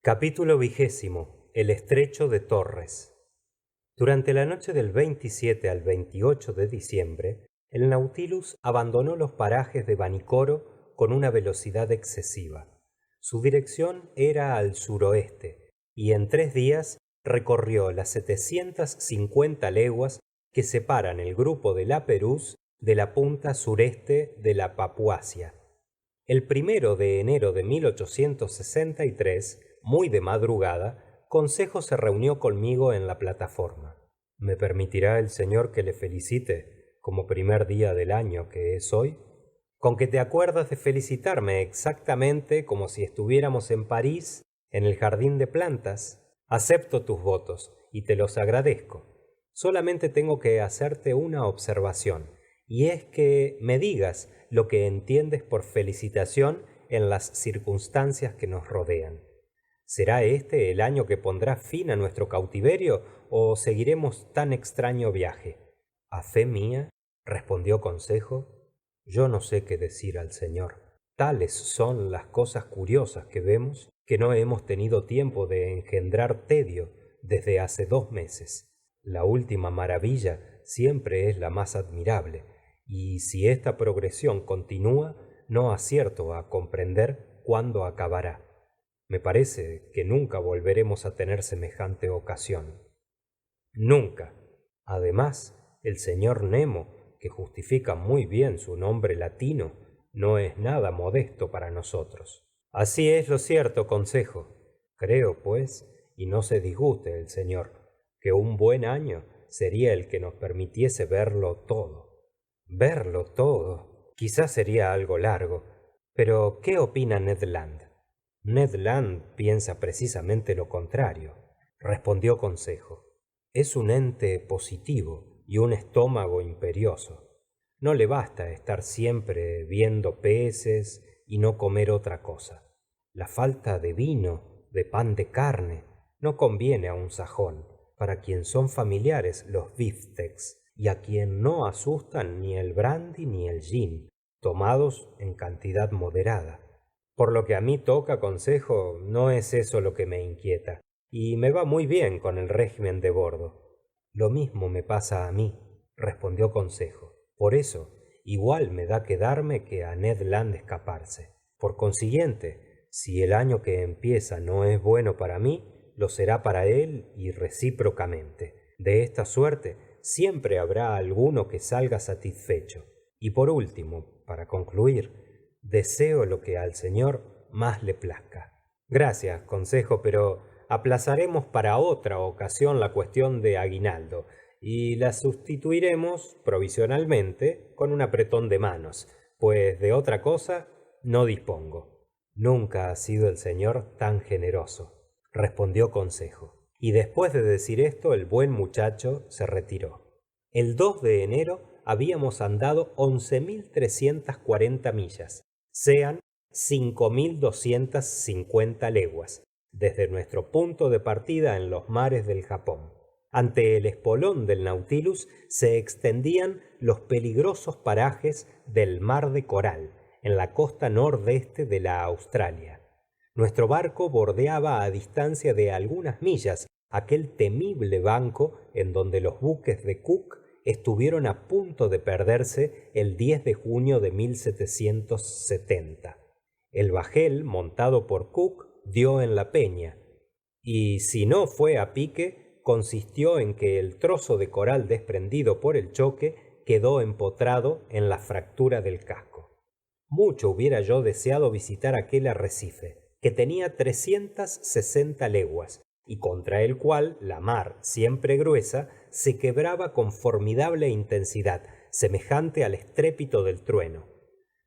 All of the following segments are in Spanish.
Capítulo 20. El estrecho de Torres. Durante la noche del 27 al 28 de diciembre, el Nautilus abandonó los parajes de Vanikoro con una velocidad excesiva. Su dirección era al suroeste, y en 3 días recorrió las 750 leguas que separan el grupo de la Pérouse de la punta sureste de la Papuasia. El 1 de enero de 1863, muy de madrugada, Consejo se reunió conmigo en la plataforma. ¿Me permitirá el señor que le felicite como primer día del año que es hoy? Con que te acuerdas de felicitarme exactamente como si estuviéramos en París, en el jardín de plantas. Acepto tus votos y te los agradezco. Solamente tengo que hacerte una observación, y es que me digas lo que entiendes por felicitación en las circunstancias que nos rodean. ¿Será este el año que pondrá fin a nuestro cautiverio o seguiremos tan extraño viaje? A fe mía, respondió Consejo, yo no sé qué decir al señor. Tales son las cosas curiosas que vemos, que no hemos tenido tiempo de engendrar tedio desde hace 2 meses. La última maravilla siempre es la más admirable, y si esta progresión continúa, no acierto a comprender cuándo acabará. Me parece que nunca volveremos a tener semejante ocasión. Nunca. Además, el señor Nemo, que justifica muy bien su nombre latino, no es nada modesto para nosotros. Así es lo cierto, Consejo. Creo, pues, y no se disguste el señor, que un buen año sería el que nos permitiese verlo todo. Verlo todo. Quizás sería algo largo. Pero, ¿qué opina Ned Land? Ned Land piensa precisamente lo contrario, respondió Consejo. Es un ente positivo y un estómago imperioso. No le basta estar siempre viendo peces y no comer otra cosa. La falta de vino, de pan de carne, no conviene a un sajón, para quien son familiares los beefsteaks y a quien no asustan ni el brandy ni el gin, tomados en cantidad moderada. Por lo que a mí toca, Consejo, no es eso lo que me inquieta, y me va muy bien con el régimen de bordo. Lo mismo me pasa a mí, respondió Consejo. Por eso, igual me da quedarme que a Ned Land escaparse. Por consiguiente, si el año que empieza no es bueno para mí, lo será para él y recíprocamente. De esta suerte, siempre habrá alguno que salga satisfecho. Y por último, para concluir, deseo lo que al señor más le plazca. Gracias, Consejo, pero aplazaremos para otra ocasión la cuestión de aguinaldo y la sustituiremos provisionalmente con un apretón de manos, pues de otra cosa no dispongo. Nunca ha sido el señor tan generoso, respondió Consejo. Y después de decir esto, el buen muchacho se retiró. El 2 de enero habíamos andado 11.340 millas, sean 5.250 leguas, desde nuestro punto de partida en los mares del Japón. Ante el espolón del Nautilus se extendían los peligrosos parajes del Mar de Coral, en la costa nordeste de la Australia. Nuestro barco bordeaba a distancia de algunas millas aquel temible banco en donde los buques de Cook estuvieron a punto de perderse el 10 de junio de 1770. El bajel montado por Cook dio en la peña, y si no fue a pique, consistió en que el trozo de coral desprendido por el choque quedó empotrado en la fractura del casco. Mucho hubiera yo deseado visitar aquel arrecife, que tenía 360 leguas, y contra el cual la mar, siempre gruesa, se quebraba con formidable intensidad, semejante al estrépito del trueno.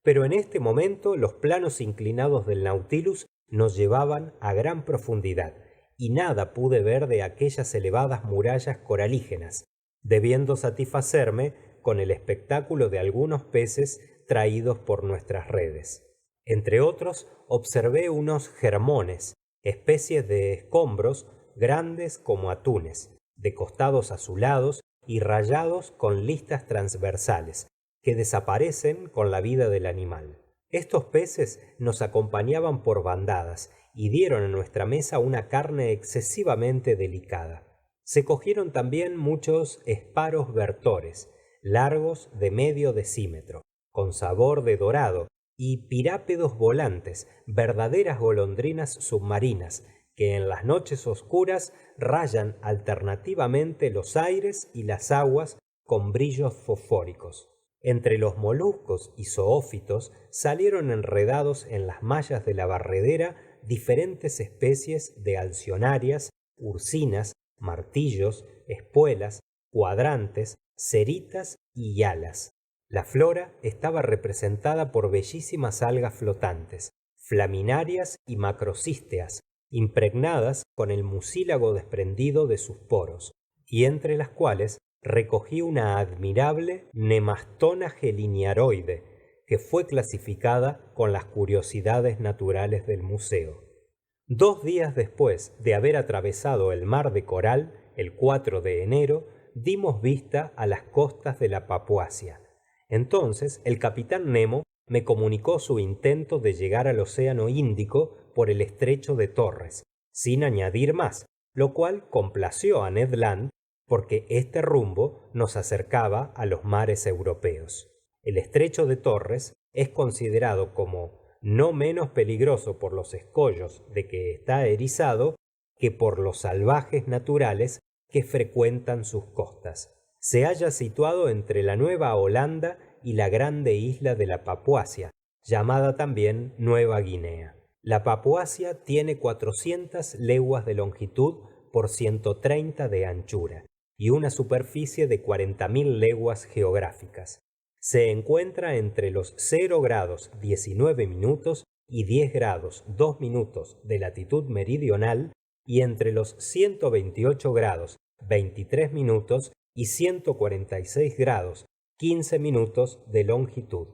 Pero en este momento los planos inclinados del Nautilus nos llevaban a gran profundidad, y nada pude ver de aquellas elevadas murallas coralígenas, debiendo satisfacerme con el espectáculo de algunos peces traídos por nuestras redes. Entre otros, observé unos germones, especies de escombros grandes como atunes, de costados azulados y rayados con listas transversales, que desaparecen con la vida del animal. Estos peces nos acompañaban por bandadas y dieron a nuestra mesa una carne excesivamente delicada. Se cogieron también muchos esparos bertores, largos de medio decímetro, con sabor de dorado, y pirápedos volantes, verdaderas golondrinas submarinas, que en las noches oscuras rayan alternativamente los aires y las aguas con brillos fosfóricos. Entre los moluscos y zoófitos salieron enredados en las mallas de la barredera diferentes especies de alcionarias, ursinas, martillos, espuelas, cuadrantes, ceritas y yalas. La flora estaba representada por bellísimas algas flotantes, flaminarias y macrocísteas, impregnadas con el mucílago desprendido de sus poros, y entre las cuales recogí una admirable Nemastona geliniaroide, que fue clasificada con las curiosidades naturales del museo. 2 días después de haber atravesado el mar de Coral, el 4 de enero, dimos vista a las costas de la Papuasia. Entonces el capitán Nemo me comunicó su intento de llegar al océano Índico por el estrecho de Torres, sin añadir más, lo cual complació a Ned Land, porque este rumbo nos acercaba a los mares europeos. El estrecho de Torres es considerado como no menos peligroso por los escollos de que está erizado que por los salvajes naturales que frecuentan sus costas. Se halla situado entre la Nueva Holanda y la grande isla de la Papuasia, llamada también Nueva Guinea. La Papuasia tiene 400 leguas de longitud por 130 de anchura y una superficie de 40.000 leguas geográficas. Se encuentra entre los 0 grados 19 minutos y 10 grados 2 minutos de latitud meridional y entre los 128 grados 23 minutos y 146 grados 15 minutos de longitud.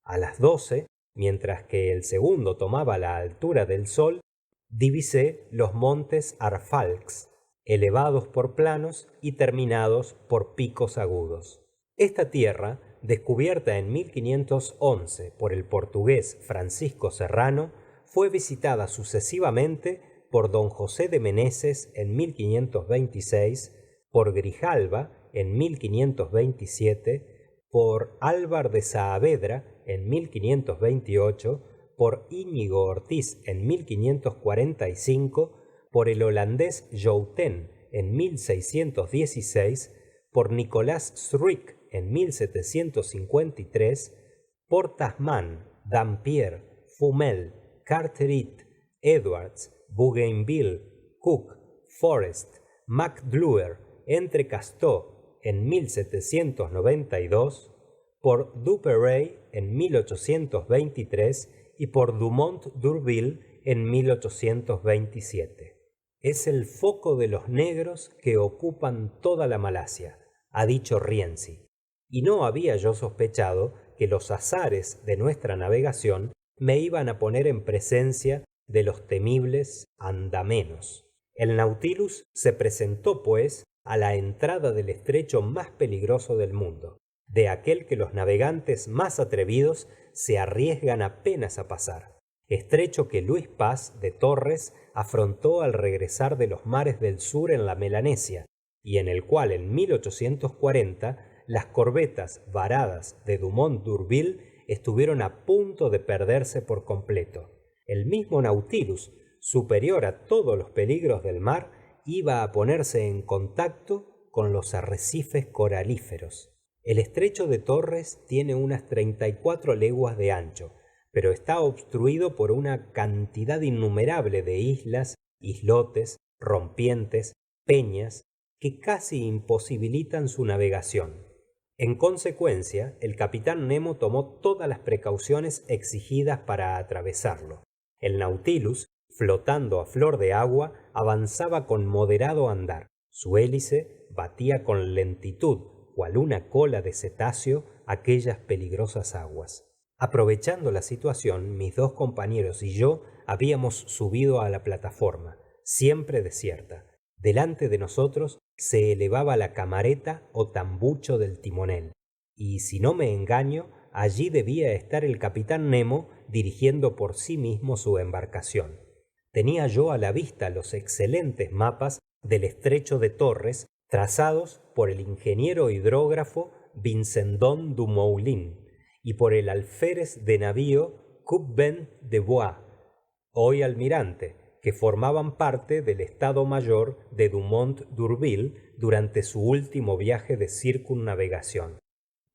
A las 12, mientras que el segundo tomaba la altura del sol, divisé los montes Arfalx, elevados por planos y terminados por picos agudos. Esta tierra, descubierta en 1511 por el portugués Francisco Serrano, fue visitada sucesivamente por don José de Meneses en 1526, por Grijalva en 1527, por Álvar de Saavedra en 1528, por Íñigo Ortiz en 1545, por el holandés Jouten en 1616, por Nicolás Zruik en 1753, por Tasman, Dampier, Fumel, Carteret, Edwards, Bougainville, Cook, Forrest, McDlure, Entrecastó en 1792, por Duperrey en 1823 y por Dumont d'Urville en 1827. Es el foco de los negros que ocupan toda la Malasia, ha dicho Rienzi, y no había yo sospechado que los azares de nuestra navegación me iban a poner en presencia de los temibles andamenos. El Nautilus se presentó, pues, a la entrada del estrecho más peligroso del mundo, de aquel que los navegantes más atrevidos se arriesgan apenas a pasar, estrecho que Luis Paz de Torres afrontó al regresar de los mares del sur en la Melanesia, y en el cual en 1840 las corbetas varadas de Dumont d'Urville estuvieron a punto de perderse por completo. El mismo Nautilus, superior a todos los peligros del mar, iba a ponerse en contacto con los arrecifes coralíferos. El estrecho de Torres tiene unas 34 leguas de ancho, pero está obstruido por una cantidad innumerable de islas, islotes, rompientes, peñas, que casi imposibilitan su navegación. En consecuencia, el capitán Nemo tomó todas las precauciones exigidas para atravesarlo. El Nautilus, flotando a flor de agua, avanzaba con moderado andar. Su hélice batía con lentitud, cual una cola de cetáceo, aquellas peligrosas aguas. Aprovechando la situación, mis dos compañeros y yo habíamos subido a la plataforma, siempre desierta. Delante de nosotros se elevaba la camareta o tambucho del timonel, y si no me engaño, allí debía estar el capitán Nemo dirigiendo por sí mismo su embarcación. Tenía yo a la vista los excelentes mapas del estrecho de Torres trazados por el ingeniero hidrógrafo Vincendon du Moulin y por el alférez de navío Coupvent de Bois, hoy almirante, que formaban parte del estado mayor de Dumont d'Urville durante su último viaje de circunnavegación.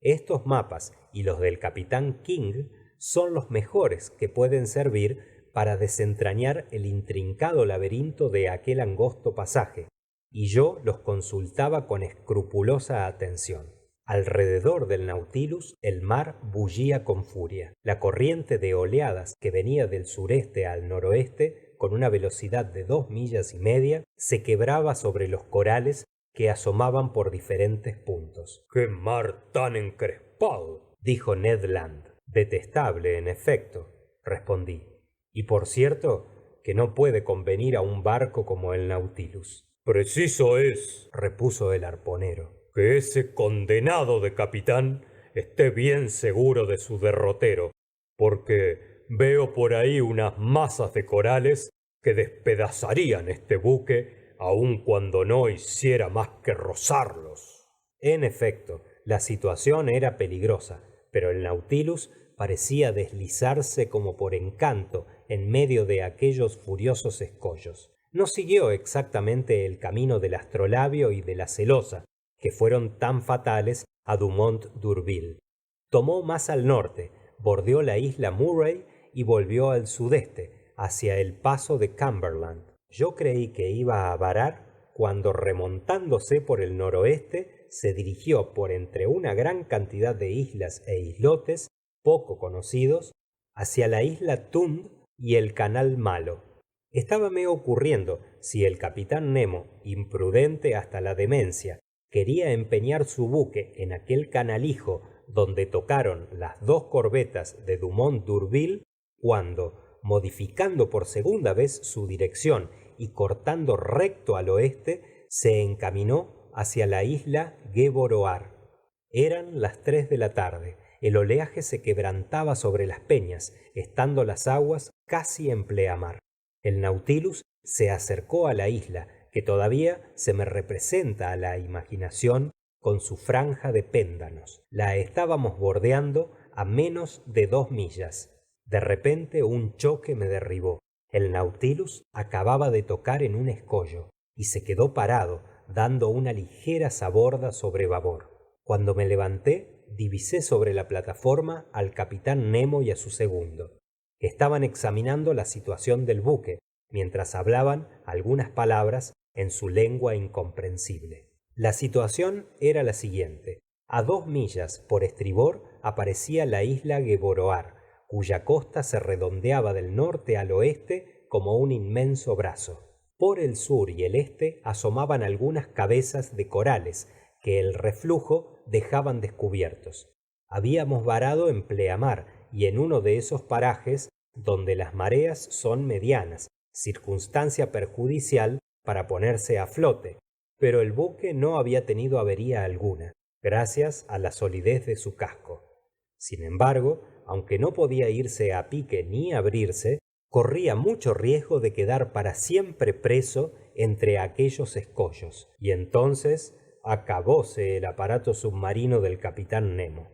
Estos mapas y los del capitán King son los mejores que pueden servir para desentrañar el intrincado laberinto de aquel angosto pasaje, y yo los consultaba con escrupulosa atención. Alrededor del Nautilus el mar bullía con furia. La corriente de oleadas que venía del sureste al noroeste con una velocidad de 2 millas y media se quebraba sobre los corales que asomaban por diferentes puntos. ¡Qué mar tan encrespado!, dijo Ned Land. Detestable, en efecto, respondí. Y por cierto que no puede convenir a un barco como el Nautilus. Preciso es, repuso el arponero, que ese condenado de capitán esté bien seguro de su derrotero, porque veo por ahí unas masas de corales que despedazarían este buque aun cuando no hiciera más que rozarlos. En efecto, la situación era peligrosa, pero el Nautilus parecía deslizarse como por encanto en medio de aquellos furiosos escollos. No siguió exactamente el camino del astrolabio y de la celosa, que fueron tan fatales a Dumont d'Urville. Tomó más al norte, bordeó la isla Murray y volvió al sudeste, hacia el paso de Cumberland. Yo creí que iba a varar cuando, remontándose por el noroeste, se dirigió por entre una gran cantidad de islas e islotes poco conocidos hacia la isla Thund y el canal Malo. Estábame ocurriendo si el capitán Nemo, imprudente hasta la demencia, quería empeñar su buque en aquel canalijo donde tocaron las dos corbetas de Dumont d'Urville, cuando, modificando por segunda vez su dirección y cortando recto al oeste, se encaminó hacia la isla Gueboroar. Eran las 3 de la tarde. El oleaje se quebrantaba sobre las peñas, estando las aguas casi en pleamar. El Nautilus se acercó a la isla, que todavía se me representa a la imaginación con su franja de péndanos. La estábamos bordeando a menos de 2 millas. De repente un choque me derribó. El Nautilus acababa de tocar en un escollo y se quedó parado, dando una ligera zaborda sobre babor. Cuando me levanté, divisé sobre la plataforma al capitán Nemo y a su segundo. Estaban examinando la situación del buque, mientras hablaban algunas palabras en su lengua incomprensible. La situación era la siguiente. A 2 millas por estribor aparecía la isla Gueboroar, cuya costa se redondeaba del norte al oeste como un inmenso brazo. Por el sur y el este asomaban algunas cabezas de corales que el reflujo dejaban descubiertos. Habíamos varado en pleamar y en uno de esos parajes donde las mareas son medianas, circunstancia perjudicial para ponerse a flote, pero el buque no había tenido avería alguna, gracias a la solidez de su casco. Sin embargo, aunque no podía irse a pique ni abrirse, corría mucho riesgo de quedar para siempre preso entre aquellos escollos, y entonces acabóse el aparato submarino del capitán Nemo.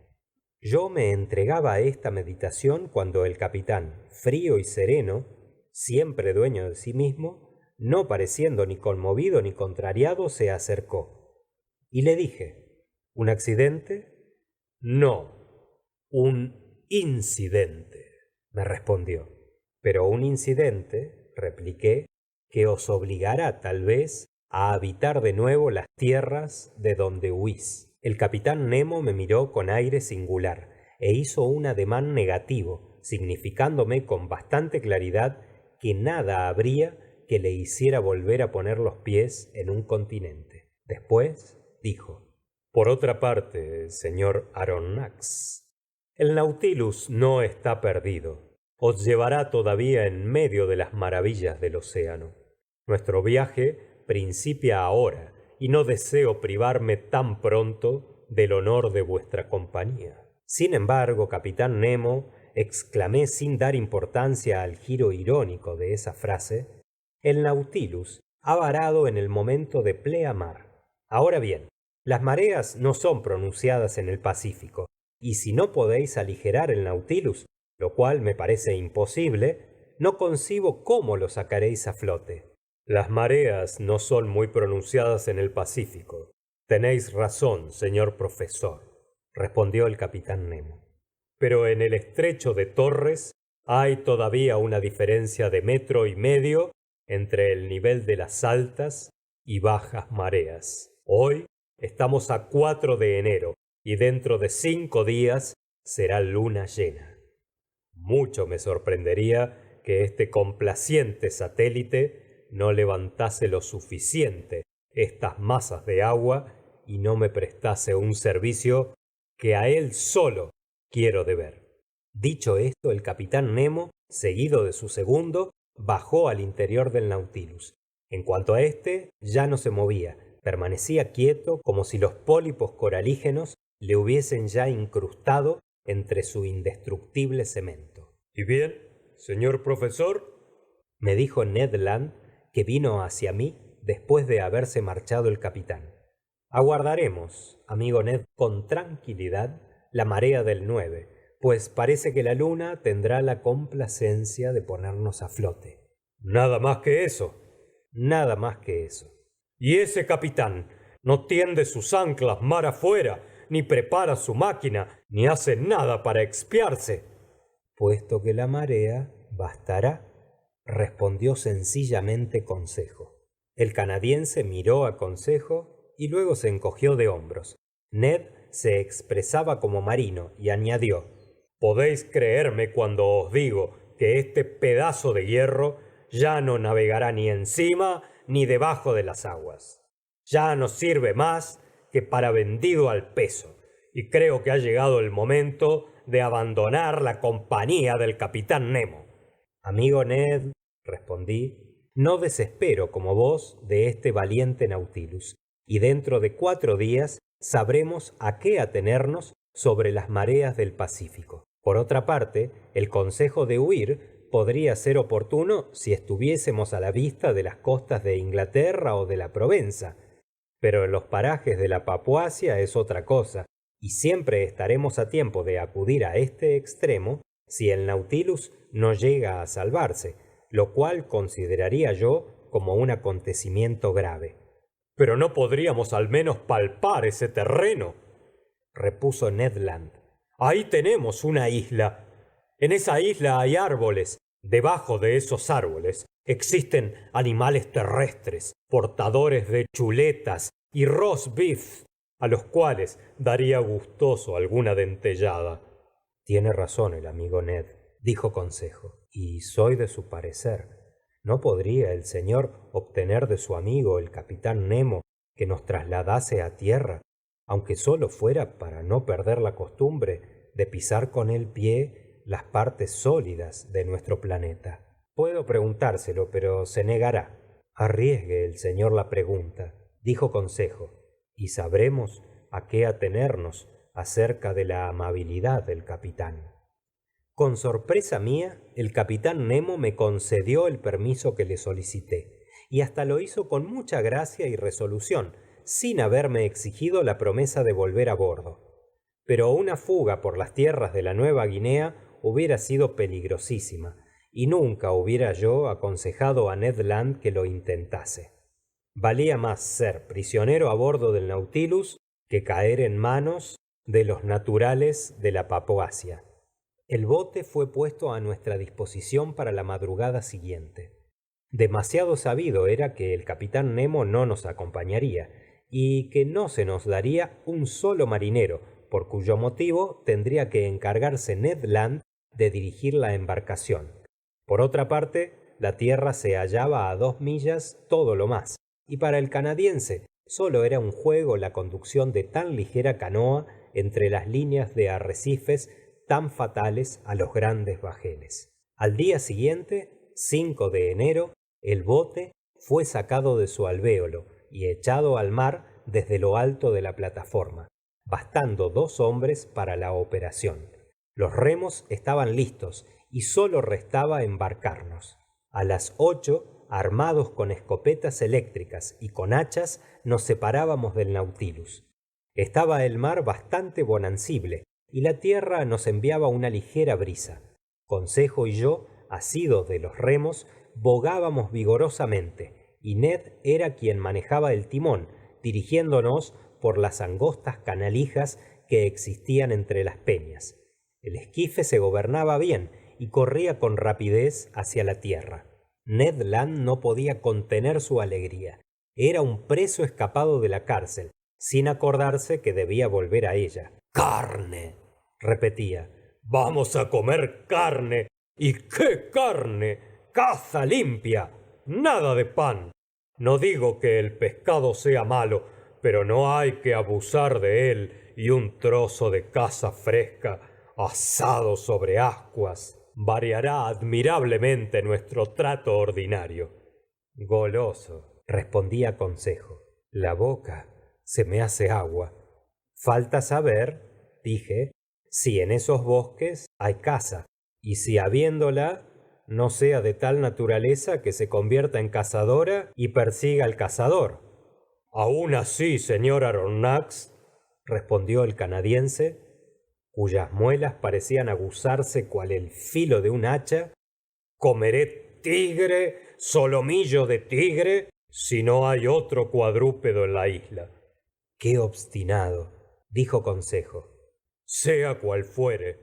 Yo me entregaba a esta meditación cuando el capitán, frío y sereno, siempre dueño de sí mismo, no pareciendo ni conmovido ni contrariado, se acercó. Y le dije: ¿un accidente? No, un incidente, me respondió. Pero un incidente, repliqué, que os obligará tal vez a habitar de nuevo las tierras de donde huís. El capitán Nemo me miró con aire singular e hizo un ademán negativo, significándome con bastante claridad que nada habría que le hiciera volver a poner los pies en un continente. Después dijo: por otra parte, señor Aronnax, el Nautilus no está perdido. Os llevará todavía en medio de las maravillas del océano. Nuestro viaje principia ahora y no deseo privarme tan pronto del honor de vuestra compañía. Sin embargo, capitán Nemo, exclamé sin dar importancia al giro irónico de esa frase, el Nautilus ha varado en el momento de pleamar. Ahora bien, las mareas no son pronunciadas en el Pacífico, y si no podéis aligerar el Nautilus, lo cual me parece imposible, no concibo cómo lo sacaréis a flote. Las mareas no son muy pronunciadas en el Pacífico. Tenéis razón, señor profesor, respondió el capitán Nemo. Pero en el estrecho de Torres hay todavía una diferencia de 1,5 metros entre el nivel de las altas y bajas mareas. Hoy estamos a 4 de enero y dentro de 5 días será luna llena. Mucho me sorprendería que este complaciente satélite no levantase lo suficiente estas masas de agua y no me prestase un servicio que a él solo quiero deber. Dicho esto, el capitán Nemo, seguido de su segundo, bajó al interior del Nautilus. En cuanto a éste, ya no se movía, permanecía quieto como si los pólipos coralígenos le hubiesen ya incrustado entre su indestructible cemento. ¿Y bien, señor profesor? Me dijo Ned Land, que vino hacia mí después de haberse marchado el capitán. Aguardaremos, amigo Ned, con tranquilidad la marea del 9, pues parece que la luna tendrá la complacencia de ponernos a flote. Nada más que eso. Nada más que eso. Y ese capitán no tiende sus anclas mar afuera, ni prepara su máquina, ni hace nada para expiarse. Puesto que la marea bastará, respondió sencillamente Consejo. El canadiense miró a Consejo y luego se encogió de hombros. Ned se expresaba como marino y añadió: podéis creerme cuando os digo que este pedazo de hierro ya no navegará ni encima ni debajo de las aguas. Ya no sirve más que para vendido al peso, y creo que ha llegado el momento de abandonar la compañía del capitán Nemo. Amigo Ned, respondí, no desespero como vos de este valiente Nautilus, y dentro de 4 días sabremos a qué atenernos sobre las mareas del Pacífico. Por otra parte, el consejo de huir podría ser oportuno si estuviésemos a la vista de las costas de Inglaterra o de la Provenza, pero en los parajes de la Papuasia es otra cosa, y siempre estaremos a tiempo de acudir a este extremo si el Nautilus no llega a salvarse, lo cual consideraría yo como un acontecimiento grave. Pero no podríamos al menos palpar ese terreno, repuso Ned Land. Ahí tenemos una isla. En esa isla hay árboles. Debajo de esos árboles existen animales terrestres, portadores de chuletas y roast beef, a los cuales daría gustoso alguna dentellada. Tiene razón el amigo Ned, dijo Consejo, y soy de su parecer. ¿No podría el señor obtener de su amigo el capitán Nemo que nos trasladase a tierra, aunque solo fuera para no perder la costumbre de pisar con el pie las partes sólidas de nuestro planeta? Puedo preguntárselo, pero se negará. Arriesgue el señor la pregunta, dijo Consejo, y sabremos a qué atenernos acerca de la amabilidad del capitán. Con sorpresa mía, el capitán Nemo me concedió el permiso que le solicité, y hasta lo hizo con mucha gracia y resolución, sin haberme exigido la promesa de volver a bordo. Pero una fuga por las tierras de la Nueva Guinea hubiera sido peligrosísima, y nunca hubiera yo aconsejado a Ned Land que lo intentase. Valía más ser prisionero a bordo del Nautilus que caer en manos de los naturales de la Papuasia. El bote fue puesto a nuestra disposición para la madrugada siguiente. Demasiado sabido era que el capitán Nemo no nos acompañaría y que no se nos daría un solo marinero, por cuyo motivo tendría que encargarse Ned Land de dirigir la embarcación. Por otra parte, la tierra se hallaba a 2 millas todo lo más, y para el canadiense solo era un juego la conducción de tan ligera canoa entre las líneas de arrecifes tan fatales a los grandes bajeles. Al día siguiente, 5 de enero, el bote fue sacado de su alvéolo y echado al mar desde lo alto de la plataforma, bastando 2 hombres para la operación. Los remos estaban listos y sólo restaba embarcarnos. A las 8, armados con escopetas eléctricas y con hachas, nos separábamos del Nautilus. Estaba el mar bastante bonancible y la tierra nos enviaba una ligera brisa. Consejo y yo, asidos de los remos, bogábamos vigorosamente, y Ned era quien manejaba el timón, dirigiéndonos por las angostas canalijas que existían entre las peñas. El esquife se gobernaba bien y corría con rapidez hacia la tierra. Ned Land no podía contener su alegría. Era un preso escapado de la cárcel, sin acordarse que debía volver a ella. ¡Carne!, repetía. ¡Vamos a comer carne! ¿Y qué carne? ¡Caza limpia! Nada de pan. No digo que el pescado sea malo, pero no hay que abusar de él, y un trozo de caza fresca asado sobre ascuas variará admirablemente nuestro trato ordinario. Goloso, respondía Consejo. La boca se me hace agua. Falta saber, dije, si en esos bosques hay caza, y si habiéndola no sea de tal naturaleza que se convierta en cazadora y persiga al cazador. Aún así, señor Aronnax, respondió el canadiense, cuyas muelas parecían aguzarse cual el filo de un hacha, comeré tigre, solomillo de tigre, si no hay otro cuadrúpedo en la isla. Qué obstinado, dijo Consejo. Sea cual fuere,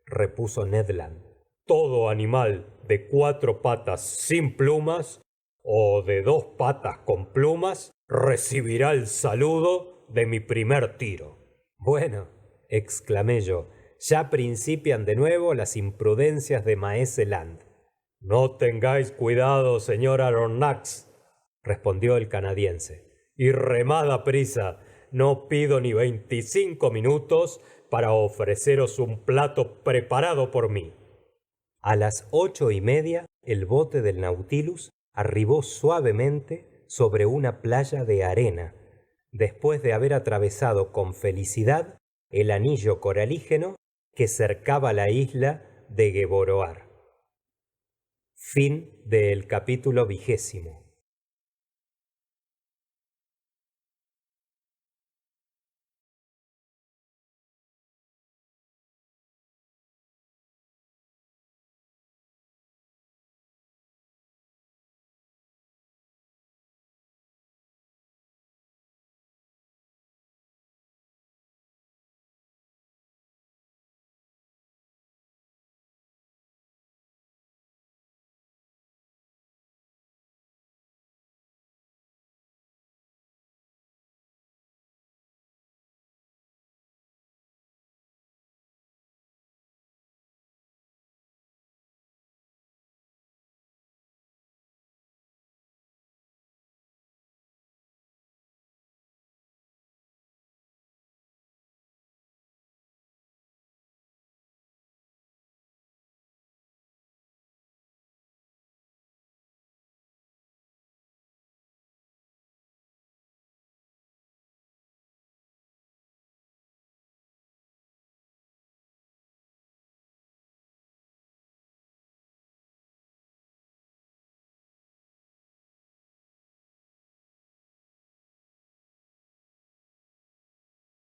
repuso Ned Land, todo animal de 4 patas sin plumas o de 2 patas con plumas recibirá el saludo de mi primer tiro. Bueno, exclamé yo, ya principian de nuevo las imprudencias de Maese Land. No tengáis cuidado, señor Aronnax, respondió el canadiense, y remad a prisa. No pido ni 25 minutos para ofreceros un plato preparado por mí. A las 8:30 el bote del Nautilus arribó suavemente sobre una playa de arena, después de haber atravesado con felicidad el anillo coralígeno que cercaba la isla de Gueboroar. Fin del capítulo 20.